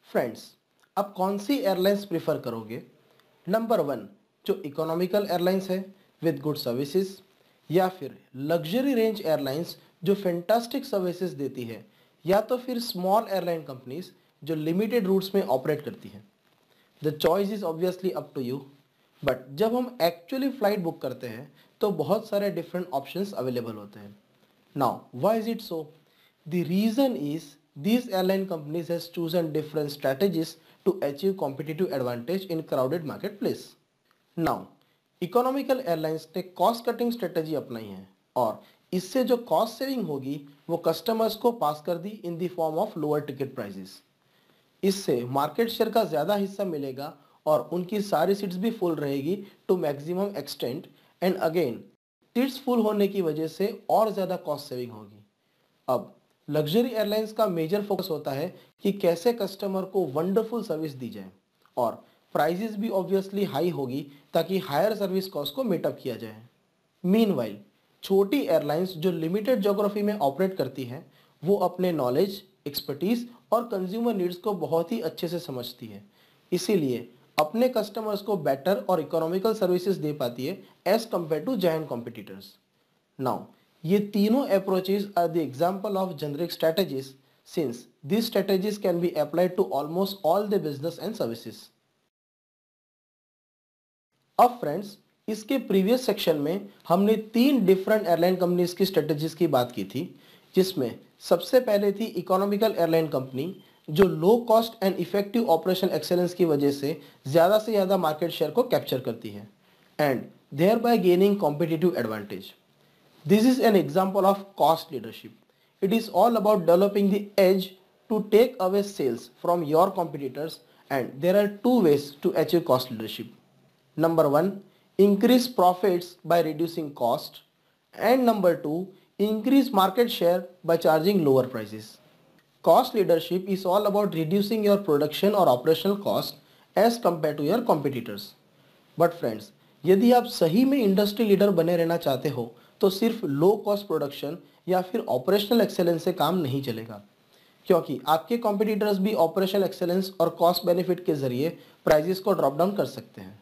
Friends, आप कौन सी एयरलाइंस प्रीफर करोगे? नंबर वन, जो इकोनॉमिकल एयरलाइंस है विद गुड सर्विसेज, या फिर लग्जरी रेंज एयरलाइंस जो फैंटास्टिक सर्विसेज देती है, या तो फिर स्मॉल एयरलाइन कंपनीज जो लिमिटेड रूट्स में ऑपरेट करती हैं। The choice is obviously up to you, but जब हम एक्चुअली फ्लाइट बुक करते हैं तो बहुत सारे डिफरेंट ऑप्शंस अवेलेबल होते हैं। Now, why is it so? The reason is these airline companies has chosen different strategies to achieve competitive advantage in crowded marketplace. Now, economical airlines ने cost cutting strategy अपनाई है और इससे जो cost saving होगी वो कस्टमर्स को pass कर दी in the form of lower ticket prices. इससे मार्केट शेयर का ज़्यादा हिस्सा मिलेगा और उनकी सारी सीट्स भी फुल रहेगी to maximum extent, and again seats full होने की वजह से और ज़्यादा कॉस्ट सेविंग होगी। अब लग्जरी एयरलाइंस का मेजर फोकस होता है कि कैसे कस्टमर को वंडरफुल सर्विस दी जाए, और प्राइजेस भी ऑब्वियसली हाई होगी ताकि हायर सर्विस कॉस्ट को मीटअप किया जाए। मीनवाइल छोटी एयरलाइंस जो लिमिटेड ज्योग्राफी में ऑपरेट करती हैं वो अपने नॉलेज, एक्सपर्टीज और कंज्यूमर नीड्स को बहुत ही अच्छे से समझती है, इसीलिए अपने कस्टमर्स को बेटर और इकोनॉमिकल सर्विसेज दे पाती है as compare to giant competitors. Now, ये तीनों approaches are the example of generic strategies since these strategies can be applied to almost all the business and services. अब फ्रेंड्स, इसके previous section में हमने तीन डिफरेंट एयरलाइन कंपनीज की strategies की बात की थी, जिसमें सबसे पहले थी इकोनॉमिकल एयरलाइन कंपनी जो low cost and effective operation excellence की वजह से ज़्यादा मार्केट शेयर को कैप्चर करती है and thereby gaining competitive advantage. This is an example of cost leadership. It is all about developing the edge to take away sales from your competitors, and there are two ways to achieve cost leadership. Number one, increase profits by reducing cost, and number two, increase market share by charging lower prices. Cost leadership is all about reducing your production or operational cost as compared to your competitors. But friends, यदि आप सही में industry leader बने रहना चाहते हो तो सिर्फ लो कॉस्ट प्रोडक्शन या फिर ऑपरेशनल एक्सेलेंस से काम नहीं चलेगा, क्योंकि आपके कॉम्पिटिटर्स भी ऑपरेशनल एक्सेलेंस और कॉस्ट बेनिफिट के जरिए प्राइजेस को ड्रॉप डाउन कर सकते हैं।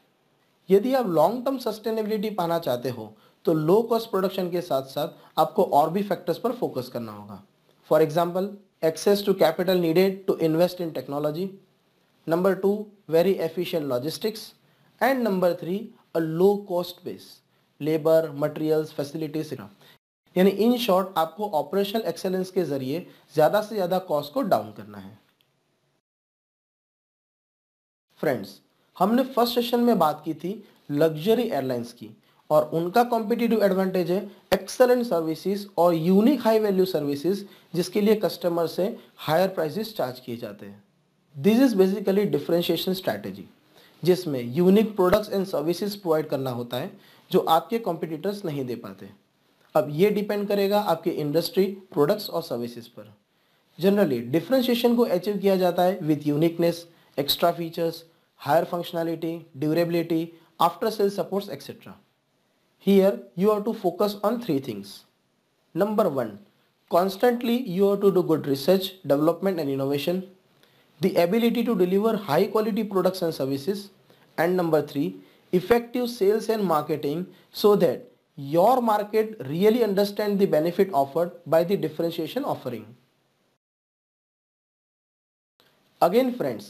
यदि आप लॉन्ग टर्म सस्टेनेबिलिटी पाना चाहते हो तो लो कॉस्ट प्रोडक्शन के साथ साथ आपको और भी फैक्टर्स पर फोकस करना होगा। For example, access to capital needed to invest in technology, number two, very efficient logistics, and number three, a low cost base, labour, materials, facilities. यानी इन शॉर्ट आपको ऑपरेशनल एक्सेलेंस के जरिए ज़्यादा से ज़्यादा कॉस्ट को डाउन करना है। फ्रेंड्स, हमने फर्स्ट सेशन में बात की थी लग्जरी एयरलाइंस की, और उनका कॉम्पिटिटिव एडवांटेज है एक्सेलेंट सर्विसेज और यूनिक हाई वैल्यू सर्विसेज जिसके लिए कस्टमर से हायर प्राइसेस चार्ज किए जाते हैं। This is basically differentiation strategy, जिसमें unique products and services provide करना होता है जो आपके कॉम्पिटिटर्स नहीं दे पाते। अब ये डिपेंड करेगा आपके इंडस्ट्री, प्रोडक्ट्स और सर्विसेज पर। जनरली डिफरेंशिएशन को अचीव किया जाता है with uniqueness, extra features, higher functionality, durability, after sale supports etcetera. Here you have to focus on three things. Number one, constantly you have to do good research, development and innovation, the ability to deliver high quality products and services, and number three, effective sales and marketing so that your market really understand the benefit offered by the differentiation offering. Again friends,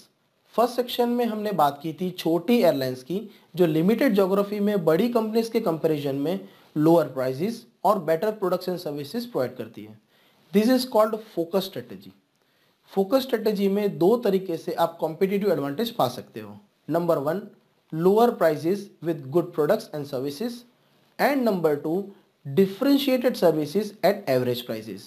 first section में हमने बात की थी छोटी airlines की जो limited geography में बड़ी कंपनीज के कंपैरिजन में लोअर प्राइसेस और better products and services provide करती है। This is called focus strategy. Focus strategy में दो तरीके से आप कॉम्पिटिटिव एडवांटेज पा सकते हो। Number one, lower prices with good products and services, and number two, differentiated services at average prices.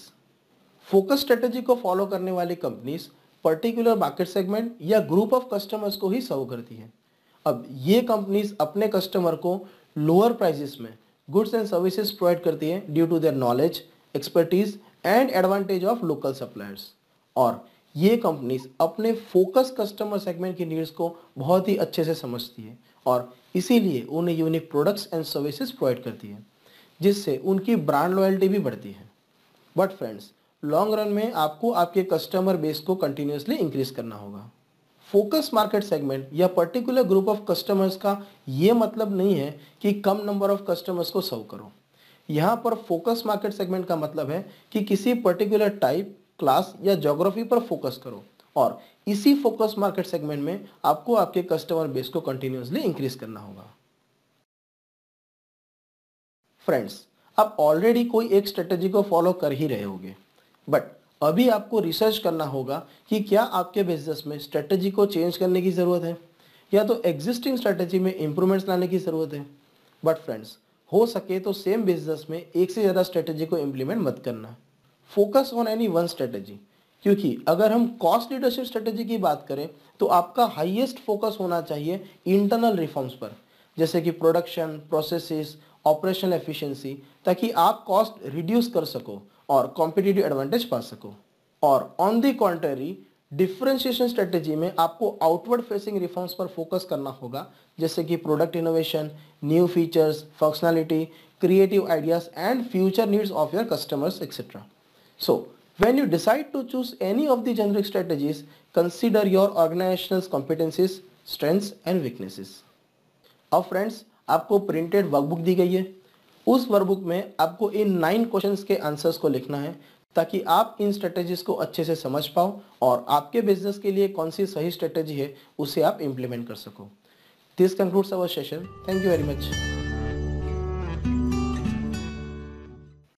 Focus strategy को फॉलो करने वाली कंपनीज पर्टिकुलर मार्केट सेगमेंट या ग्रुप ऑफ कस्टमर्स को ही सर्व करती है। अब ये कंपनीज अपने कस्टमर को लोअर प्राइसेस में गुड्स एंड सर्विसेज प्रोवाइड करती है due to their knowledge, expertise and advantage of local suppliers, और ये कंपनीज अपने फोकस कस्टमर सेगमेंट की नीड्स को बहुत ही अच्छे से समझती है और इसीलिए उन्हें unique products and services provide करती है, जिससे उनकी ब्रांड लॉयल्टी भी बढ़ती है। बट फ्रेंड्स, लॉन्ग रन में आपको आपके कस्टमर बेस को कंटिन्यूसली इंक्रीज करना होगा। फोकस मार्केट सेगमेंट या पर्टिकुलर ग्रुप ऑफ कस्टमर्स का ये मतलब नहीं है कि कम नंबर ऑफ कस्टमर्स को सर्व करो। यहाँ पर फोकस मार्केट सेगमेंट का मतलब है कि किसी पर्टिकुलर टाइप, क्लास या ज्योग्राफी पर फोकस करो और इसी फोकस मार्केट सेगमेंट में आपको आपके कस्टमर बेस को कंटिन्यूअसली इंक्रीज करना होगा। फ्रेंड्स, आप ऑलरेडी कोई एक स्ट्रेटेजी को फॉलो कर ही रहे होंगे, बट अभी आपको रिसर्च करना होगा कि क्या आपके बिजनेस में स्ट्रेटेजी को चेंज करने की ज़रूरत है या तो एग्जिस्टिंग स्ट्रेटेजी में इंप्रूवमेंट्स लाने की ज़रूरत है। बट फ्रेंड्स, हो सके तो सेम बिजनेस में एक से ज़्यादा स्ट्रेटेजी को इम्प्लीमेंट मत करना। Focus on any one strategy, क्योंकि अगर हम कॉस्ट लीडरशिप स्ट्रेटेजी की बात करें तो आपका हाईएस्ट फोकस होना चाहिए इंटरनल रिफॉर्म्स पर, जैसे कि प्रोडक्शन, प्रोसेसेस, ऑपरेशनल एफिशिएंसी, ताकि आप कॉस्ट रिड्यूस कर सको और कॉम्पिटिटिव एडवांटेज पा सको। और on the contrary, differentiation strategy में आपको आउटवर्ड फेसिंग रिफॉर्म्स पर फोकस करना होगा, जैसे कि product innovation, new features, functionality, creative ideas and future needs of your customers etcetera. So, when you decide to choose any of the generic strategies, consider your organization's competencies, strengths and weaknesses. अब friends, आपको printed workbook दी गई है। उस workbook में आपको इन 9 questions के answers को लिखना है ताकि आप इन स्ट्रेटेजीज को अच्छे से समझ पाओ और आपके बिजनेस के लिए कौन सी सही स्ट्रेटेजी है उसे आप इंप्लीमेंट कर सको। This concludes our session. Thank you very much.